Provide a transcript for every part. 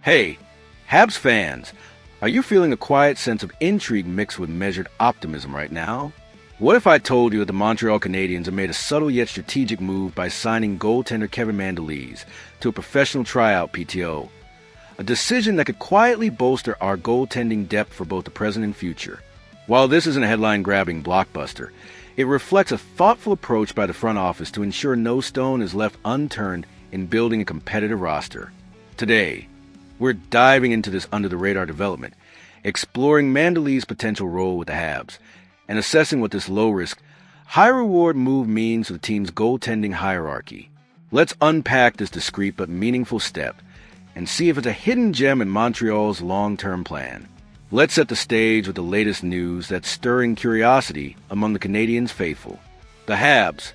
Hey, Habs fans, are you feeling a quiet sense of intrigue mixed with measured optimism right now? What if I told you that the Montreal Canadiens have made a subtle yet strategic move by signing goaltender Kevin Mandolese to a professional tryout PTO? A decision that could quietly bolster our goaltending depth for both the present and future. While this isn't a headline-grabbing blockbuster, it reflects a thoughtful approach by the front office to ensure no stone is left unturned in building a competitive roster. Today, we're diving into this under-the-radar development, exploring Mandolese's potential role with the Habs, and assessing what this low-risk, high-reward move means for the team's goaltending hierarchy. Let's unpack this discreet but meaningful step and see if it's a hidden gem in Montreal's long-term plan. Let's set the stage with the latest news that's stirring curiosity among the Canadiens' faithful. The Habs,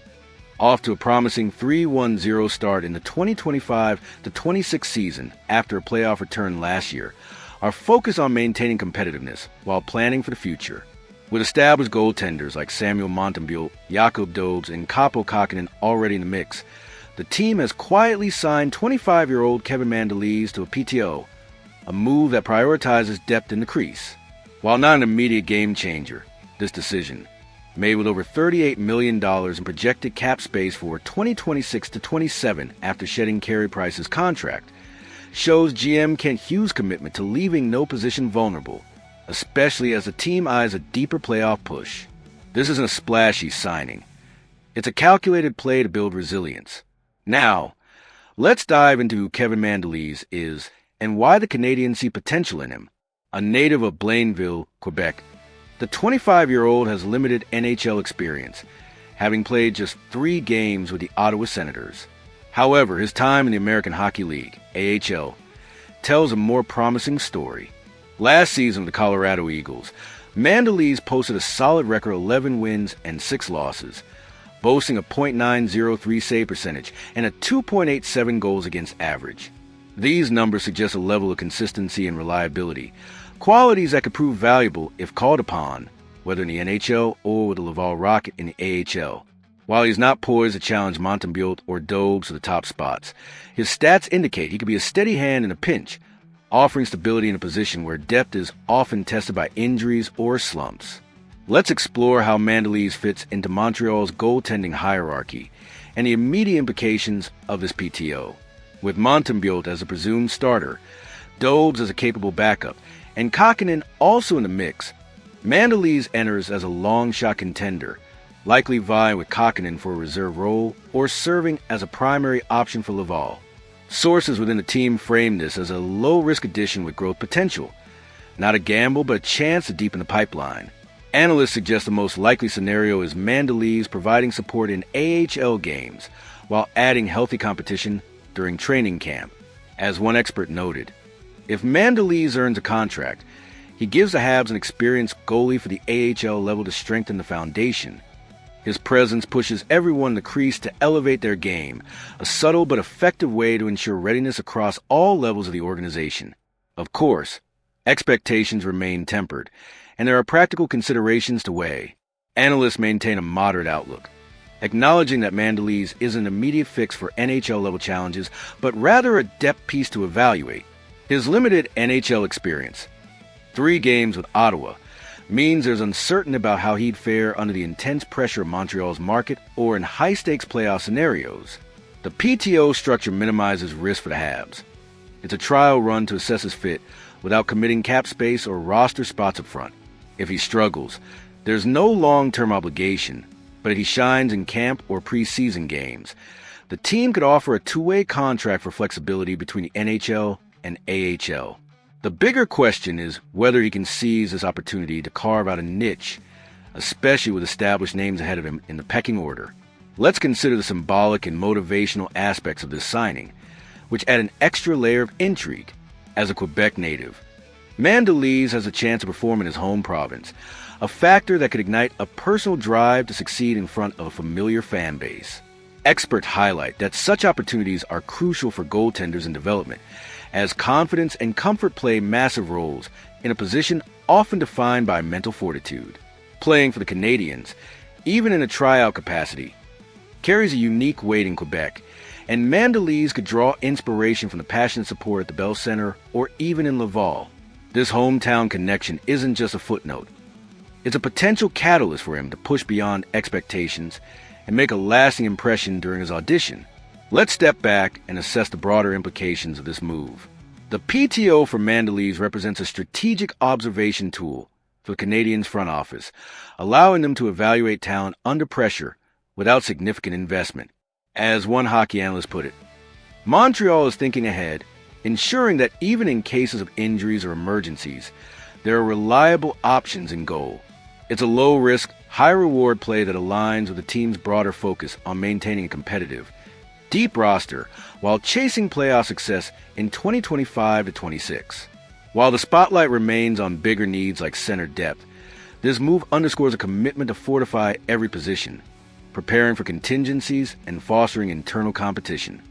off to a promising 3-1-0 start in the 2025-26 season after a playoff return last year, are focused on maintaining competitiveness while planning for the future. With established goaltenders like Samuel Montembeault, Jakob Dobes, and Kaapo Kähkönen already in the mix, the team has quietly signed 25-year-old Kevin Mandolese to a PTO, a move that prioritizes depth in the crease. While not an immediate game-changer, this decision, made with over $38 million in projected cap space for 2026-27 after shedding Carey Price's contract, shows GM Kent Hughes' commitment to leaving no position vulnerable, especially as the team eyes a deeper playoff push. This isn't a splashy signing. It's a calculated play to build resilience. Now, let's dive into who Kevin Mandolese is and why the Canadiens see potential in him. A native of Blainville, Quebec, the 25-year-old has limited NHL experience, having played just 3 games with the Ottawa Senators. However, his time in the American Hockey League, AHL, tells a more promising story. Last season with the Colorado Eagles, Mandolese posted a solid record of 11 wins and 6 losses, boasting a .903 save percentage and a 2.87 goals against average. These numbers suggest a level of consistency and reliability, qualities that could prove valuable if called upon, whether in the NHL or with the Laval Rocket in the AHL. While he's not poised to challenge Montembeault or Dobes to the top spots, his stats indicate he could be a steady hand in a pinch, offering stability in a position where depth is often tested by injuries or slumps. Let's explore how Mandolese fits into Montreal's goaltending hierarchy and the immediate implications of this PTO. With Montembeault as a presumed starter, Dobes as a capable backup, and Kähkönen also in the mix, Mandolese enters as a long-shot contender, likely vying with Kähkönen for a reserve role or serving as a primary option for Laval. Sources within the team frame this as a low-risk addition with growth potential. Not a gamble, but a chance to deepen the pipeline. Analysts suggest the most likely scenario is Mandolese providing support in AHL games while adding healthy competition during training camp. As one expert noted, if Mandolese earns a contract, he gives the Habs an experienced goalie for the AHL level to strengthen the foundation. His presence pushes everyone in the crease to elevate their game, a subtle but effective way to ensure readiness across all levels of the organization. Of course, expectations remain tempered, and there are practical considerations to weigh. Analysts maintain a moderate outlook, acknowledging that Mandolese isn't an immediate fix for NHL-level challenges, but rather a depth piece to evaluate. His limited NHL experience, 3 games with Ottawa, means there's uncertainty about how he'd fare under the intense pressure of Montreal's market or in high-stakes playoff scenarios. The PTO structure minimizes risk for the Habs. It's a trial run to assess his fit without committing cap space or roster spots up front. If he struggles, there's no long-term obligation, but if he shines in camp or preseason games, the team could offer a 2-way contract for flexibility between the NHL and AHL. The bigger question is whether he can seize this opportunity to carve out a niche, especially with established names ahead of him in the pecking order. Let's consider the symbolic and motivational aspects of this signing, which add an extra layer of intrigue. As a Quebec native, Mandolese has a chance to perform in his home province, a factor that could ignite a personal drive to succeed in front of a familiar fan base. Experts highlight that such opportunities are crucial for goaltenders in development, as confidence and comfort play massive roles in a position often defined by mental fortitude. Playing for the Canadiens, even in a tryout capacity, carries a unique weight in Quebec, And Mandolese could draw inspiration from the passionate support at the Bell Center or even in Laval. This hometown connection isn't just a footnote. It's a potential catalyst for him to push beyond expectations and make a lasting impression during his audition. Let's step back and assess the broader implications of this move. The PTO for Mandolese represents a strategic observation tool for the Canadiens front office, allowing them to evaluate talent under pressure without significant investment. As one hockey analyst put it, Montreal is thinking ahead, ensuring that even in cases of injuries or emergencies, there are reliable options in goal. It's a low-risk, high-reward play that aligns with the team's broader focus on maintaining a competitive, deep roster while chasing playoff success in 2025-26. While the spotlight remains on bigger needs like center depth, this move underscores a commitment to fortify every position, preparing for contingencies and fostering internal competition.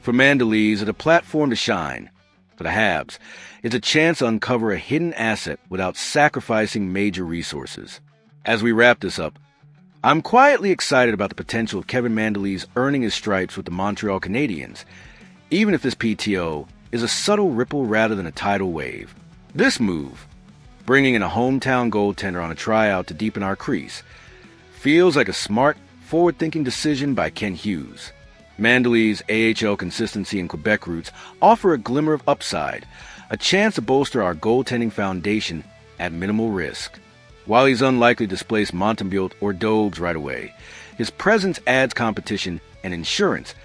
For Mandolese, it's a platform to shine. For the Habs, it's a chance to uncover a hidden asset without sacrificing major resources. As we wrap this up, I'm quietly excited about the potential of Kevin Mandolese earning his stripes with the Montreal Canadiens, even if this PTO is a subtle ripple rather than a tidal wave. This move, bringing in a hometown goaltender on a tryout to deepen our crease, feels like a smart, forward-thinking decision by Kent Hughes. Mandolese AHL consistency and Quebec roots offer a glimmer of upside, a chance to bolster our goaltending foundation at minimal risk. While he's unlikely to displace Montembeault or Dobes right away, his presence adds competition and insurance,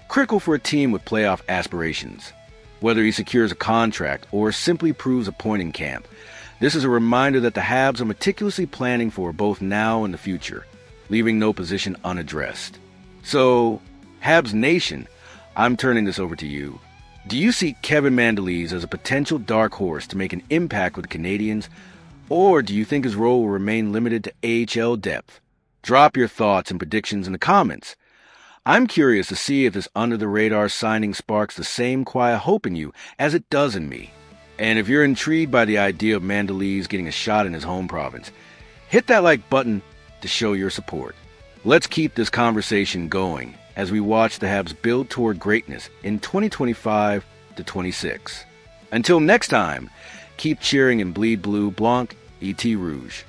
critical for a team with playoff aspirations. Whether he secures a contract or simply proves a point in camp, this is a reminder that the Habs are meticulously planning for both now and the future, leaving no position unaddressed. So, Habs Nation, I'm turning this over to you. Do you see Kevin Mandolese as a potential dark horse to make an impact with the Canadiens, or do you think his role will remain limited to AHL depth? Drop your thoughts and predictions in the comments. I'm curious to see if this under-the-radar signing sparks the same quiet hope in you as it does in me. And if you're intrigued by the idea of Mandolese getting a shot in his home province, hit that like button to show your support. Let's keep this conversation going as we watch the Habs build toward greatness in 2025-26. Until next time, keep cheering in Bleed Blue, Blanc, Et Rouge.